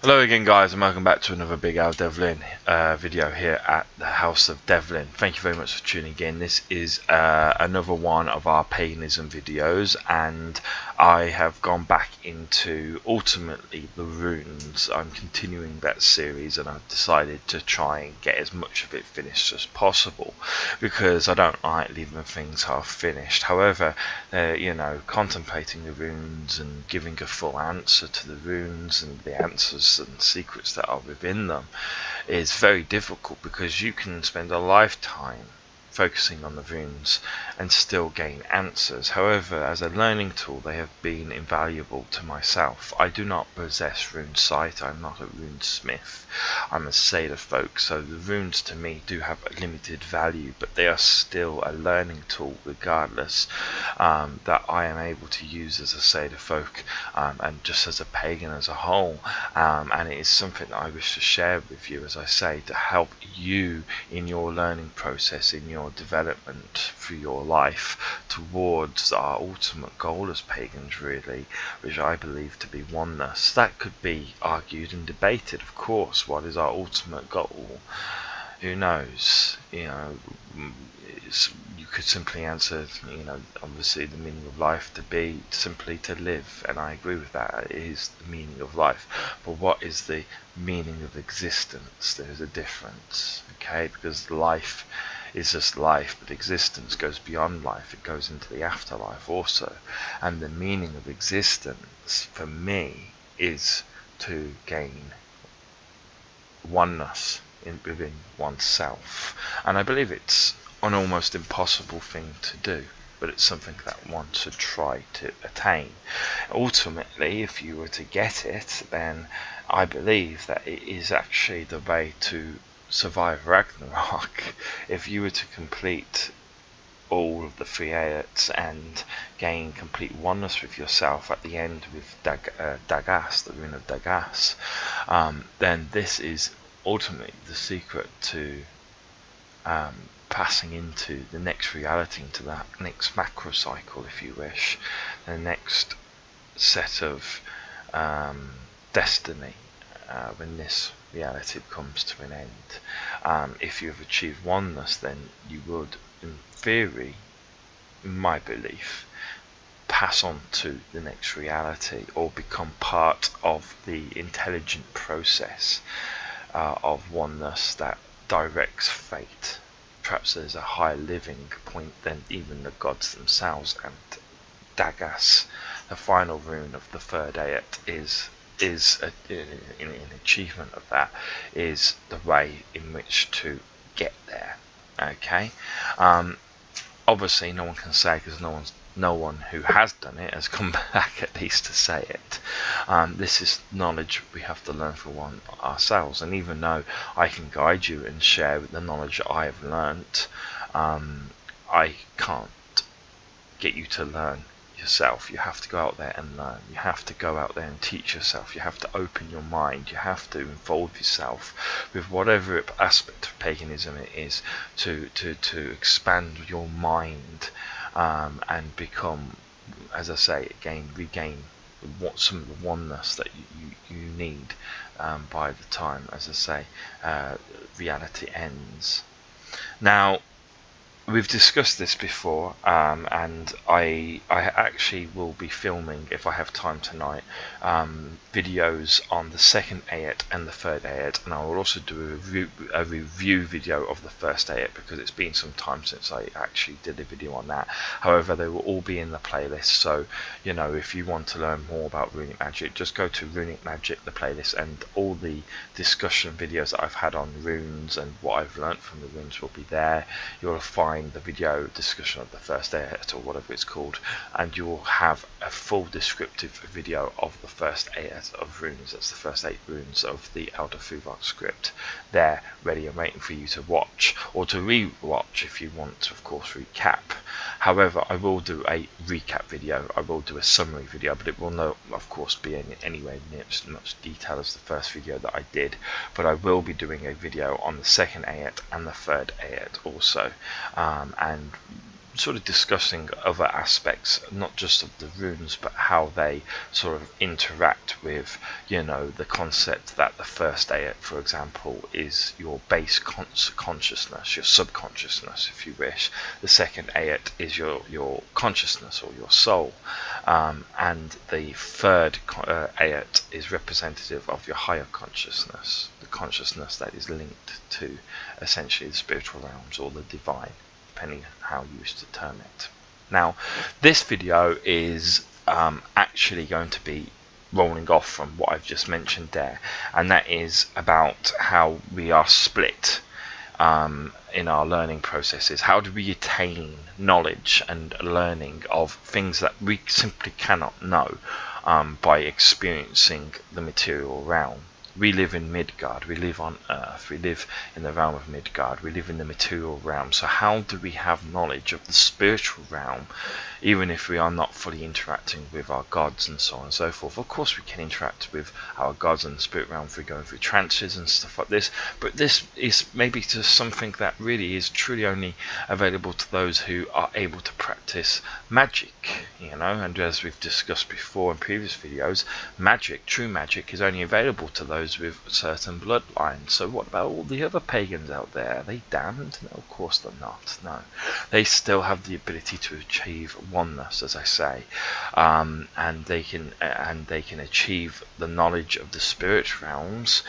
Hello again guys, and welcome back to another Big Al Devlin video here at the House of Devlin. Thank you very much for tuning in. This is another one of our paganism videos, and I have gone back into ultimately the runes. I'm continuing that series, and I've decided to try and get as much of it finished as possible because I don't like leaving things half finished. However, contemplating the runes and giving a full answer to the runes and the answers and secrets that are within them is very difficult, because you can spend a lifetime focusing on the runes and still gain answers. However, as a learning tool, they have been invaluable to myself. I do not possess rune sight. I'm not a rune smith. I'm a sailor folk, so the runes to me do have a limited value, but they are still a learning tool regardless, that I am able to use as a sailor folk, and just as a pagan as a whole, and it is something that I wish to share with you, as I say, to help you in your learning process, in your development through your life towards our ultimate goal as pagans, really, which I believe to be oneness. That could be argued and debated, of course. What is our ultimate goal? Who knows? You could simply answer, obviously the meaning of life to be simply to live, and I agree with that. It is the meaning of life. But what is the meaning of existence? There's a difference, okay? Because life is just life, but existence goes beyond life. It goes into the afterlife also. And the meaning of existence for me is to gain oneness within oneself. And I believe it's an almost impossible thing to do, but it's something that one should try to attain. Ultimately, if you were to get it, then I believe that it is actually the way to survive Ragnarok. If you were to complete all of the three ayats and gain complete oneness with yourself at the end with Dagas, the rune of Dagas, then this is ultimately the secret to passing into the next reality, into that next macro cycle, if you wish, the next set of destiny, when this reality comes to an end. If you have achieved oneness, then you would, in theory, in my belief, pass on to the next reality, or become part of the intelligent process of oneness that directs fate. Perhaps there's a higher living point than even the gods themselves, and Dagas, the final rune of the third ayat, is an achievement of that, is the way in which to get there. Okay, obviously no one can say, because no one who has done it has come back at least to say it. This is knowledge we have to learn for ourselves, and even though I can guide you and share the knowledge I have learnt, I can't get you to learn yourself. You have to go out there and learn. You have to go out there and teach yourself. You have to open your mind. You have to involve yourself with whatever aspect of paganism it is, to expand your mind, and become, as I say, regain some of the oneness that you need by the time, as I say, reality ends. Now, we've discussed this before, and I actually will be filming, if I have time tonight, videos on the second ayat and the third ayat, and I will also do a review video of the first ayat, because it's been some time since I actually did a video on that. However, they will all be in the playlist, so if you want to learn more about runic magic, just go to runic magic, the playlist, and all the discussion videos that I've had on runes and what I've learnt from the runes will be there. You'll find the video discussion of the first ayat, or whatever it's called, and you will have a full descriptive video of the first ayat of runes. That's the first 8 runes of the Elder Fuvok script there, ready and waiting for you to watch, or to re-watch if you want to, of course, recap. However, I will do a recap video, I will do a summary video, but it will not, of course, be anywhere near as much detail as the first video that I did. But I will be doing a video on the second ayat and the third ayat also, and sort of discussing other aspects, not just of the runes, but how they sort of interact with, you know, the concept that the first ayat, for example, is your base consciousness, your subconsciousness, if you wish. The second ayat is your consciousness or your soul, and the third ayat is representative of your higher consciousness, the consciousness that is linked to essentially the spiritual realms or the divine, depending on how you wish to term it. Now, this video is actually going to be rolling off from what I've just mentioned there, and that is about how we are split in our learning processes. How do we attain knowledge and learning of things that we simply cannot know by experiencing the material realm? We live in Midgard, we live on Earth, we live in the realm of Midgard, we live in the material realm. So how do we have knowledge of the spiritual realm, even if we are not fully interacting with our gods and so on and so forth? Of course we can interact with our gods and the spirit realm if we're going through trances and stuff like this, but this is maybe just something that really is truly only available to those who are able to practice magic, you know. And as we've discussed before in previous videos, magic, true magic, is only available to those with certain bloodlines. So what about all the other pagans out there? Are they damned? No, of course they're not. No, they still have the ability to achieve oneness, as I say, and they can achieve the knowledge of the spirit realms,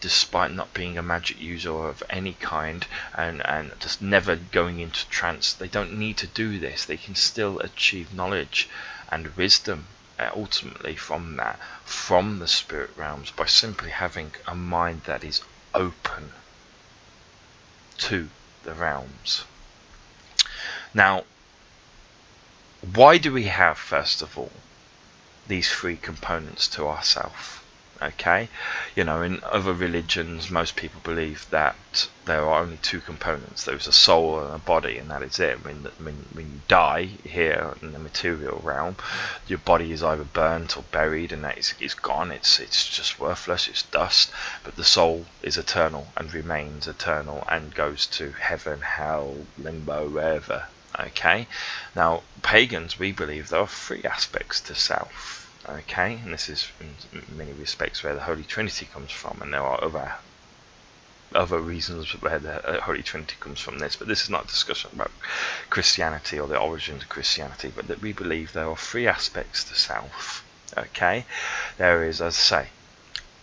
despite not being a magic user of any kind, and just never going into trance. They don't need to do this. They can still achieve knowledge and wisdom ultimately from the spirit realms, by simply having a mind that is open to the realms. Now, why do we have, first of all, these three components to ourself? Okay, you know, in other religions, most people believe that there are only two components. There's a soul and a body, and that is it. When you die here in the material realm, your body is either burnt or buried, and that is gone. It's just worthless. It's dust. But the soul is eternal and remains eternal and goes to heaven, hell, limbo, wherever. Okay, now pagans, we believe there are three aspects to self. Okay, and this is in many respects where the Holy Trinity comes from, and there are other reasons where the Holy Trinity comes from this, but this is not a discussion about Christianity or the origins of Christianity, but that we believe there are three aspects to self. Okay, there is, as I say,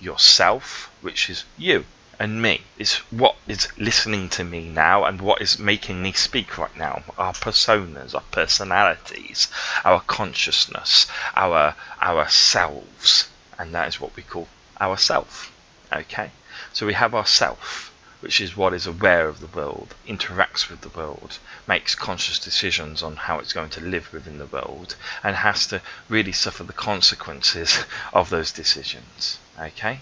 yourself, which is you and me. It's what is listening to me now and what is making me speak right now. Our personas, our personalities, our consciousness, our selves, and that is what we call ourself. Okay, so we have ourself, which is what is aware of the world, interacts with the world, makes conscious decisions on how it's going to live within the world, and has to really suffer the consequences of those decisions. Okay.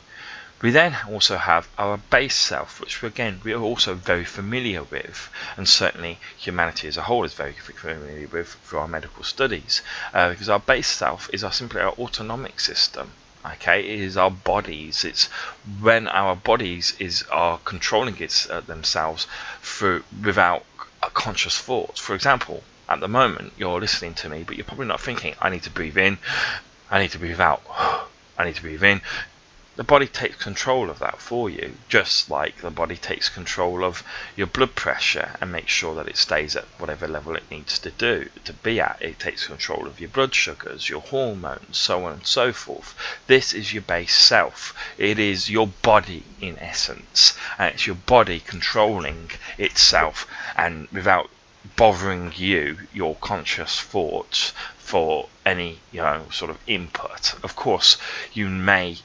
We then also have our base self, which again we are also very familiar with, and certainly humanity as a whole is very familiar with through our medical studies, because our base self is simply our autonomic system. Okay, it is our bodies. It's when our bodies are controlling themselves without a conscious thought. For example, at the moment you're listening to me, but you're probably not thinking, I need to breathe in, I need to breathe out, I need to breathe in. The body takes control of that for you, just like the body takes control of your blood pressure and makes sure that it stays at whatever level it needs to be at. It takes control of your blood sugars, your hormones, so on and so forth. This is your base self. It is your body in essence, and it's your body controlling itself, and without bothering your conscious thoughts for any sort of input. Of course, you may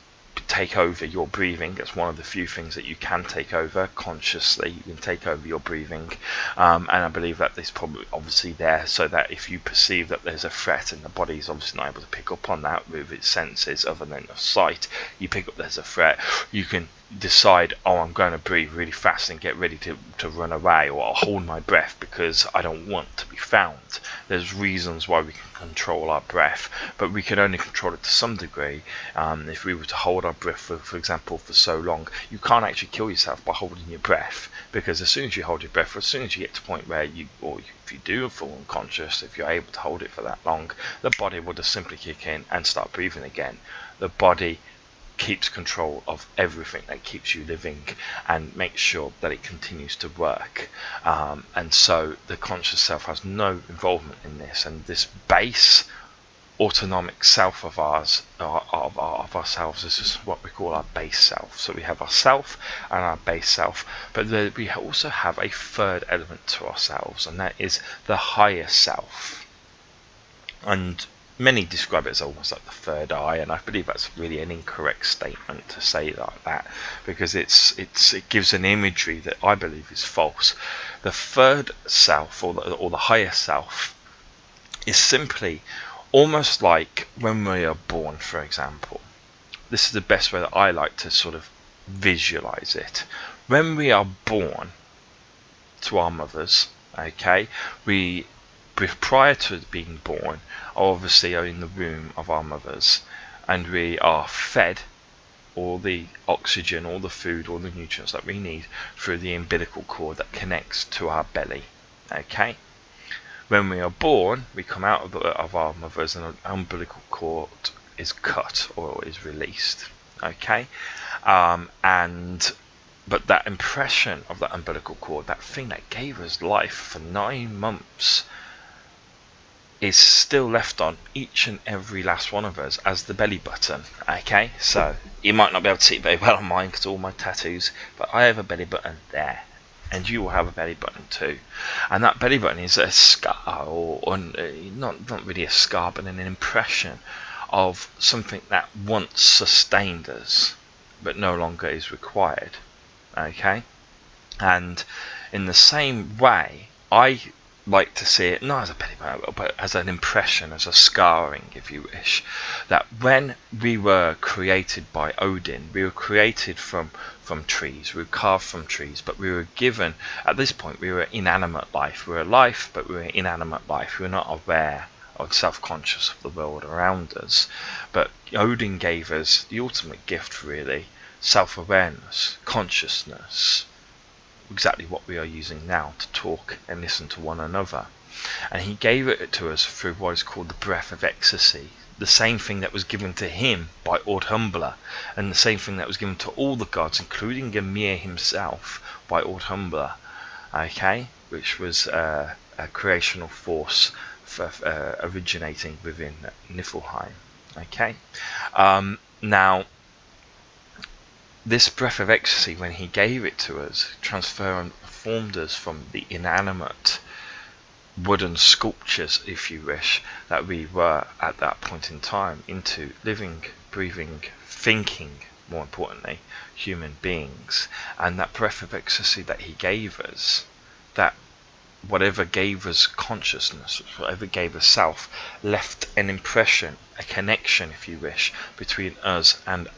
take over your breathing. That's one of the few things that you can take over consciously. You can take over your breathing, and I believe that there's probably obviously there so that if you perceive that there's a threat and the body is obviously not able to pick up on that with its senses other than of sight, you pick up there's a threat, you can decide, oh, I'm going to breathe really fast and get ready to run away, or I'll hold my breath because I don't want to be found. There's reasons why we can control our breath, but we can only control it to some degree. If we were to hold our breath, for example, for so long, you can't actually kill yourself by holding your breath, because as soon as you hold your breath, or as soon as you get to a point where if you do fall unconscious, if you're able to hold it for that long, the body will just simply kick in and start breathing again. The body keeps control of everything that keeps you living and makes sure that it continues to work, and so the conscious self has no involvement in this, and this base autonomic self of ours, of ourselves, this is what we call our base self. So we have our self and our base self, but we also have a third element to ourselves, and that is the higher self. And many describe it as almost like the third eye, and I believe that's really an incorrect statement to say like that, because it gives an imagery that I believe is false. The third self, or the higher self, is simply almost like when we are born, for example. This is the best way that I like to sort of visualize it. When we are born to our mothers, okay, prior to being born, obviously are in the womb of our mothers, and we are fed all the oxygen, all the food, all the nutrients that we need through the umbilical cord that connects to our belly. Okay, when we are born, we come out of our mothers, and an umbilical cord is cut or is released. Okay, but that impression of that umbilical cord, that thing that gave us life for 9 months, is still left on each and every last one of us as the belly button. Okay, so you might not be able to see it very well on mine because of all my tattoos, but I have a belly button there, and you will have a belly button too. And that belly button is a scar, or not really a scar, but an impression of something that once sustained us, but no longer is required. Okay, and in the same way, I like to see it not as a belly button, but as an impression, as a scarring, if you wish, that when we were created by Odin, we were created from trees, we were carved from trees, but we were given, at this point, we were inanimate life. We were life, but we were inanimate life. We were not aware or self-conscious of the world around us. But Odin gave us the ultimate gift, really, self-awareness, consciousness, exactly what we are using now to talk and listen to one another. And he gave it to us through what is called the breath of ecstasy, the same thing that was given to him by Urdhumbla, and the same thing that was given to all the gods, including Ymir himself, by Urdhumbla, okay, which was a creational force originating within Niflheim. Okay, now this breath of ecstasy, when he gave it to us, transformed us from the inanimate wooden sculptures, if you wish, that we were at that point in time, into living, breathing, thinking, more importantly, human beings. And that breath of ecstasy that he gave us, that whatever gave us consciousness, whatever gave us self, left an impression, a connection, if you wish, between us and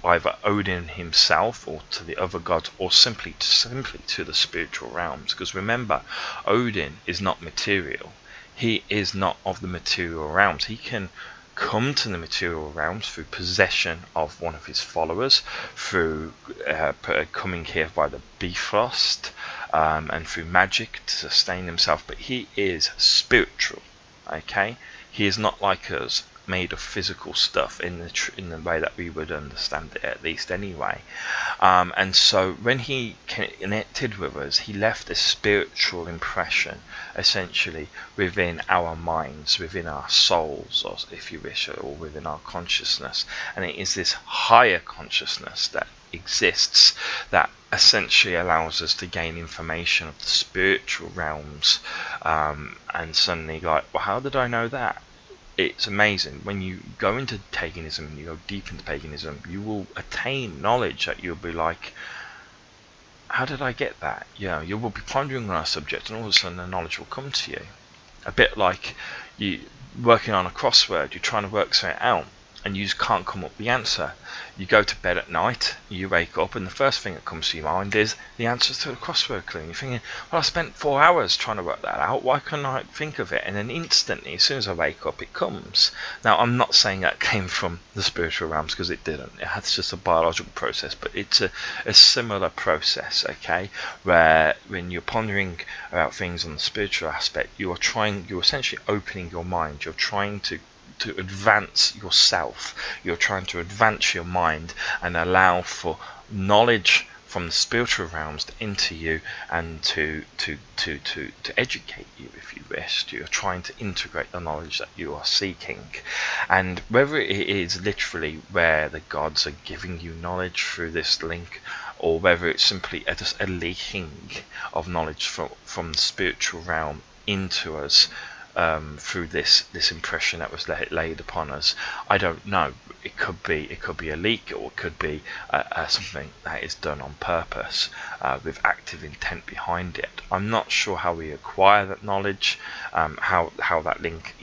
either Odin himself, or to the other gods, or simply to the spiritual realms. Because remember, Odin is not material. He is not of the material realms. He can come to the material realms through possession of one of his followers, through coming here by the Bifrost, and through magic to sustain himself. But he is spiritual. Okay, he is not like us, made of physical stuff in the way that we would understand it, at least anyway. And so when he connected with us, he left a spiritual impression, essentially, within our minds, within our souls, or if you wish, or within our consciousness. And it is this higher consciousness that exists that essentially allows us to gain information of the spiritual realms. And suddenly, like, well, how did I know that? It's amazing. When you go into paganism, and you go deep into paganism, you will attain knowledge that you'll be like, how did I get that? You will be pondering on a subject, and all of a sudden the knowledge will come to you. A bit like you working on a crossword, you're trying to work something out, and you just can't come up with the answer. You go to bed at night, you wake up, and the first thing that comes to your mind is the answers to the crossword clue. And you're thinking, well, I spent 4 hours trying to work that out, why couldn't I think of it? And then instantly, as soon as I wake up, it comes. Now, I'm not saying that came from the spiritual realms, because it didn't. It's just a biological process, but it's a similar process, okay, where when you're pondering about things on the spiritual aspect, you're essentially opening your mind, you're trying to advance yourself, you're trying to advance your mind and allow for knowledge from the spiritual realms to enter you and to educate you, if you wish. You're trying to integrate the knowledge that you are seeking, and whether it is literally where the gods are giving you knowledge through this link, or whether it's simply just a leaking of knowledge from the spiritual realm into us, through this impression that was laid upon us, I don't know. It could be a leak, or it could be something that is done on purpose, with active intent behind it. I'm not sure how we acquire that knowledge, how that link,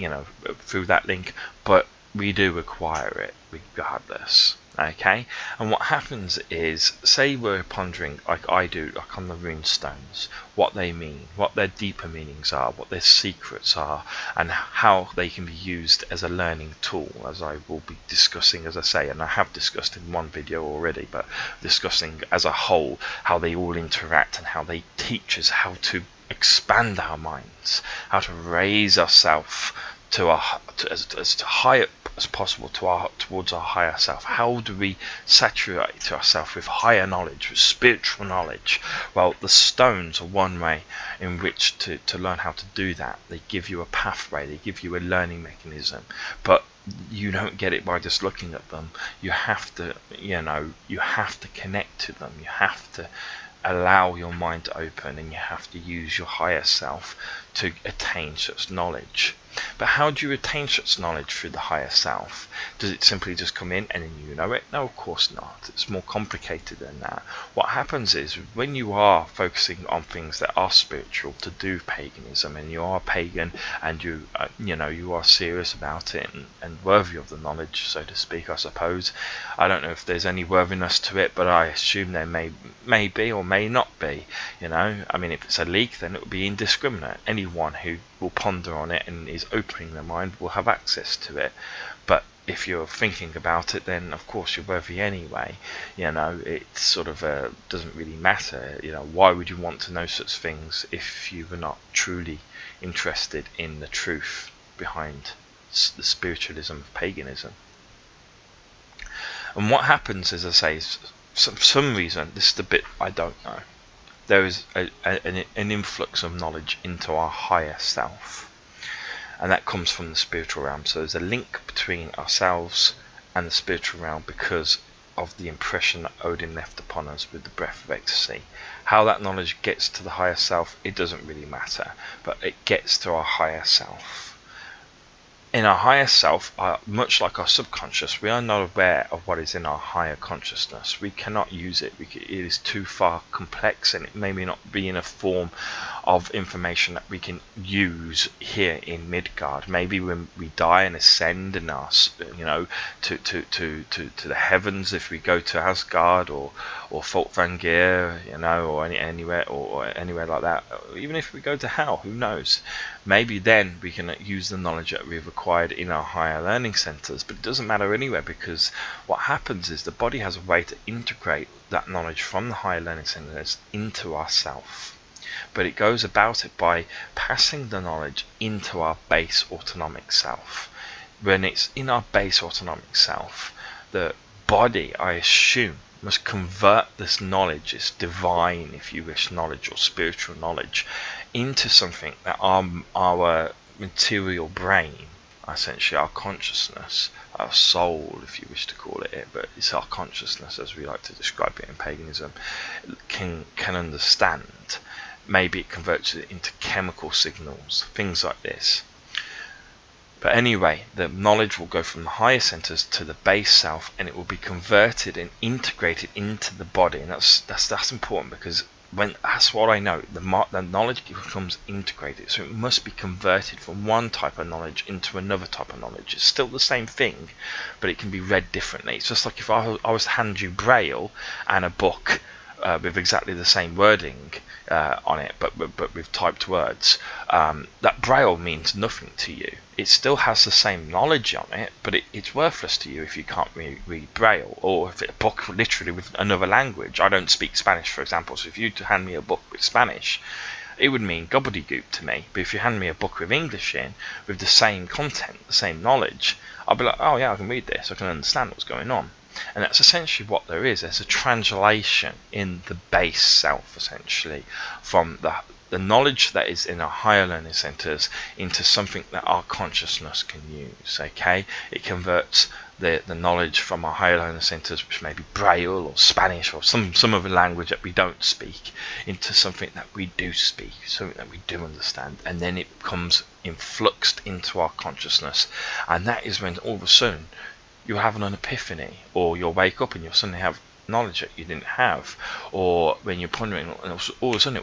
through that link, but we do acquire it regardless. Okay, and what happens is, say we're pondering, like I do, like on the rune stones, what they mean, what their deeper meanings are, what their secrets are, and how they can be used as a learning tool, as I will be discussing, as I say, and I have discussed in one video already, but discussing as a whole how they all interact and how they teach us how to expand our minds, how to raise ourselves as high as possible towards our higher self. How do we saturate ourselves with higher knowledge, with spiritual knowledge? Well, the stones are one way in which to learn how to do that. They give you a pathway, they give you a learning mechanism, but you don't get it by just looking at them. You have to, you have to connect to them. You have to allow your mind to open, and you have to use your higher self to attain such knowledge. But how do you attain such knowledge through the higher self? Does it simply just come in and then you know it? No, of course not. It's more complicated than that. What happens is, when you are focusing on things that are spiritual, to do paganism, and you are pagan, and you are serious about it and worthy of the knowledge, so to speak, I suppose. I don't know if there's any worthiness to it, but I assume there may be or may not be. I mean, if it's a leak, then it would be indiscriminate. Anyone who will ponder on it and is opening their mind will have access to it. But if you're thinking about it, then of course you're worthy anyway. It sort of doesn't really matter. Why would you want to know such things if you were not truly interested in the truth behind the spiritualism of paganism? And what happens, as I say, is for some reason, this is the bit I don't know, there is an influx of knowledge into our higher self, and that comes from the spiritual realm. So there's a link between ourselves and the spiritual realm because of the impression that Odin left upon us with the breath of ecstasy. How that knowledge gets to the higher self, it doesn't really matter, but it gets to our higher self. In our higher self, much like our subconscious, we are not aware of what is in our higher consciousness. We cannot use it. It is too far complex, and it may not be in a form of information that we can use here in Midgard. Maybe when we die and ascend and to the heavens, if we go to Asgard or Folkvangir, or anywhere like that. Even if we go to hell, who knows? Maybe then we can use the knowledge that we've acquired in our higher learning centers, but it doesn't matter anywhere, because what happens is the body has a way to integrate that knowledge from the higher learning centers into ourself. But it goes about it by passing the knowledge into our base autonomic self. When it's in our base autonomic self, the body, I assume, must convert this knowledge, this divine, if you wish, knowledge or spiritual knowledge, into something that our material brain, essentially our consciousness, our soul, if you wish to call it, but it's our consciousness as we like to describe it in paganism, can understand. Maybe it converts it into chemical signals, things like this. But anyway, the knowledge will go from the higher centers to the base self, and it will be converted and integrated into the body. And that's important, because when that's what I know, the knowledge becomes integrated, so it must be converted from one type of knowledge into another type of knowledge. It's still the same thing, but it can be read differently. It's just like if I was to hand you Braille and a book with exactly the same wording on it, but with typed words, that Braille means nothing to you. It still has the same knowledge on it, but it's worthless to you if you can't read Braille, or if it's a book literally with another language. I don't speak Spanish, for example, so if you to hand me a book with Spanish, it would mean gobbledygook to me. But if you hand me a book with English in, with the same content, the same knowledge, I'll be like, oh yeah, I can read this, I can understand what's going on. And that's essentially what there is. There's a translation in the base self, essentially, from the knowledge that is in our higher learning centers into something that our consciousness can use. Okay, it converts the knowledge from our higher learning centers, which may be Braille or Spanish or some other language that we don't speak, into something that we do speak, something that we do understand, and then it becomes influxed into our consciousness. And that is when all of a sudden you'll have an epiphany, or you'll wake up and you'll suddenly have knowledge that you didn't have, or when you're pondering, and all of a sudden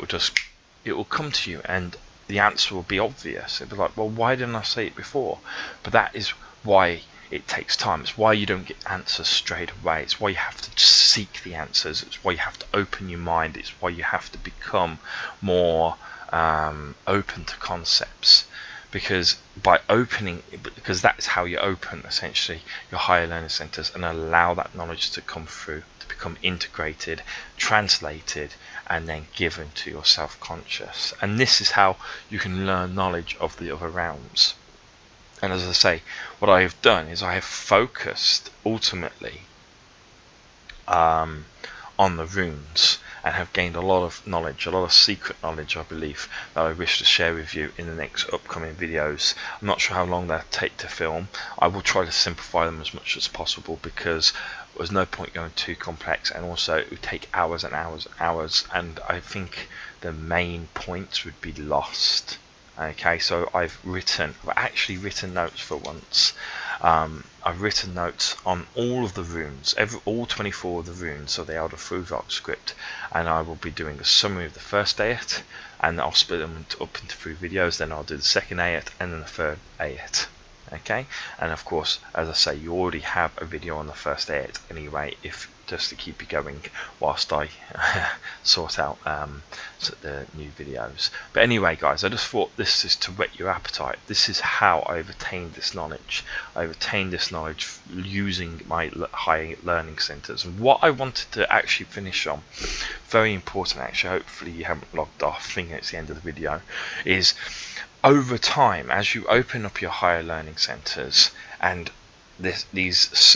it will come to you, and the answer will be obvious. It'll be like, well, why didn't I say it before? But that is why it takes time. It's why you don't get answers straight away. It's why you have to seek the answers. It's why you have to open your mind. It's why you have to become more open to concepts. Because that is how you open essentially your higher learning centers and allow that knowledge to come through, to become integrated, translated, and then given to your self-conscious. And this is how you can learn knowledge of the other realms. And as I say, what I have done is I have focused ultimately on the runes, and have gained a lot of knowledge, a lot of secret knowledge, I believe, that I wish to share with you in the next upcoming videos. I'm not sure how long they'll take to film. I will try to simplify them as much as possible, because there's no point going too complex, and also it would take hours and hours and hours, and I think the main points would be lost. Okay, so I've actually written notes for once. I've written notes on all of the runes, all 24 of the runes of the Elder Fruvok script, and I will be doing a summary of the first ayat, and I'll split them up into 3 videos. Then I'll do the second ayat and then the third ayat. Okay, and of course, as I say, you already have a video on the first ayat anyway, just to keep you going whilst I sort out the new videos. But anyway, guys, I just thought this is to whet your appetite. This is how I've attained this knowledge. I've attained this knowledge using my high learning centers. And what I wanted to actually finish on, very important actually, hopefully you haven't logged off thinking it's the end of the video, is over time, as you open up your higher learning centers and this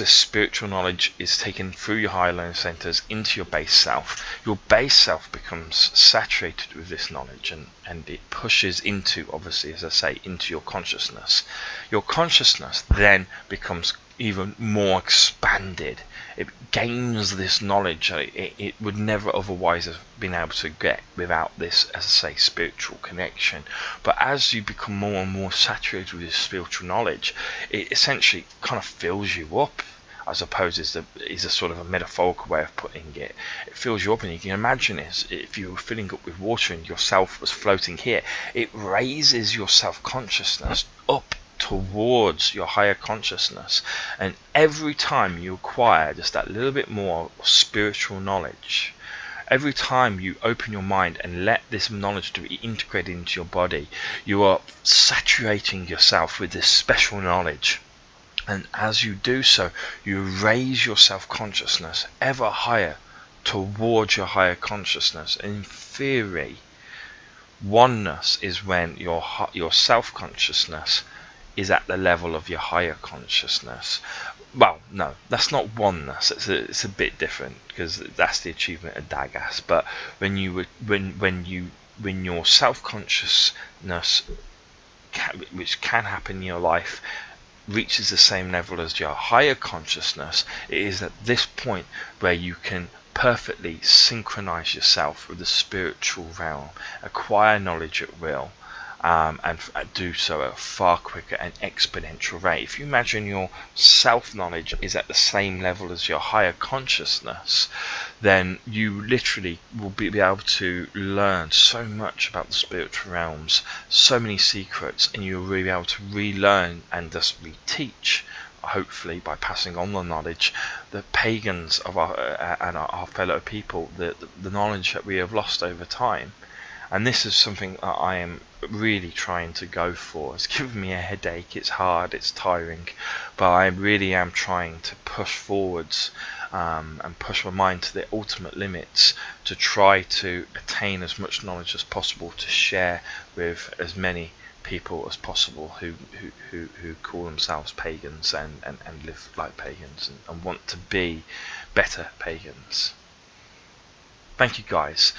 spiritual knowledge is taken through your higher learning centers into your base self, your base self becomes saturated with this knowledge, and it pushes into, obviously, as I say, into your consciousness. Your consciousness then becomes even more expanded. It gains this knowledge it would never otherwise have been able to get without this, as I say, spiritual connection. But as you become more and more saturated with this spiritual knowledge, it essentially kind of fills you up, I suppose is a sort of a metaphorical way of putting it. It fills you up, and you can imagine it if you were filling up with water and yourself was floating here, it raises your self-consciousness up towards your higher consciousness. And every time you acquire just that little bit more spiritual knowledge, every time you open your mind and let this knowledge to be integrated into your body, you are saturating yourself with this special knowledge. And as you do so, you raise your self-consciousness ever higher towards your higher consciousness. In theory, oneness is when your self-consciousness is at the level of your higher consciousness. Well, no, that's not oneness. It's a bit different, because that's the achievement of Dagas. But when your self-consciousness, which can happen in your life, reaches the same level as your higher consciousness, it is at this point where you can perfectly synchronize yourself with the spiritual realm, acquire knowledge at will, do so at a far quicker and exponential rate. If you imagine your self-knowledge is at the same level as your higher consciousness, then you literally will be able to learn so much about the spiritual realms, so many secrets, and you'll really be able to relearn and just reteach, hopefully by passing on the knowledge, the pagans of our fellow people, the knowledge that we have lost over time. And this is something that I am really trying to go for. It's giving me a headache, it's hard, it's tiring, but I really am trying to push forwards and push my mind to the ultimate limits to try to attain as much knowledge as possible to share with as many people as possible who call themselves pagans and live like pagans and want to be better pagans. Thank you guys.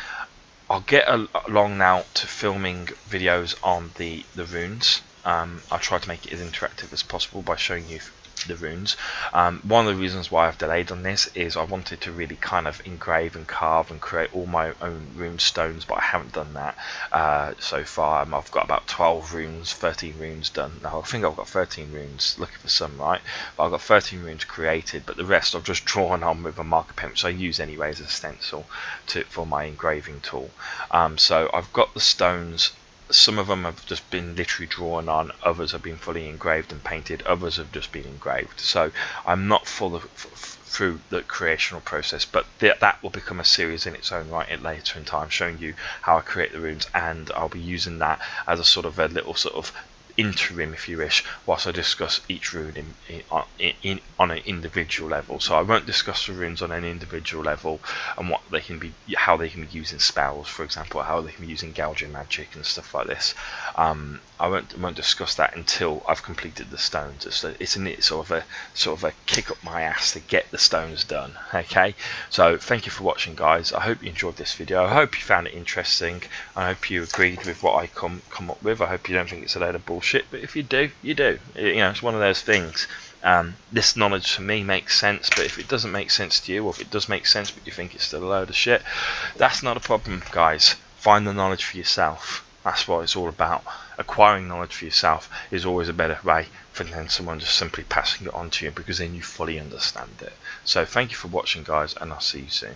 I'll get along now to filming videos on the runes. I'll try to make it as interactive as possible by showing you the runes. One of the reasons why I've delayed on this is I wanted to really kind of engrave and carve and create all my own rune stones, but I haven't done that so far. I've got about 12 runes, 13 runes done. Now I think I've got 13 runes, looking for some, right? But I've got 13 runes created, but the rest I've just drawn on with a marker pen, which I use anyway as a stencil for my engraving tool. So I've got the stones. Some of them have just been literally drawn on, others have been fully engraved and painted, others have just been engraved. So I'm not through the creational process, but that will become a series in its own right later in time, showing you how I create the runes, and I'll be using that as a sort of a little sort of interim, if you wish, whilst I discuss each rune on an individual level. So I won't discuss the runes on an individual level and what they can be, how they can be used in spells, for example, how they can be used in gouging magic and stuff like this. I won't discuss that until I've completed the stones. It's sort of a kick up my ass to get the stones done. Okay, so thank you for watching, guys. I hope you enjoyed this video. I hope you found it interesting. I hope you agreed with what I come up with. I hope you don't think it's a load of bullshit, but if you do, you do. You know, it's one of those things. This knowledge for me makes sense, but if it doesn't make sense to you, or if it does make sense but you think it's still a load of shit, that's not a problem, guys. Find the knowledge for yourself. That's what it's all about. Acquiring knowledge for yourself is always a better way than someone just simply passing it on to you, because then you fully understand it. So thank you for watching, guys, and I'll see you soon.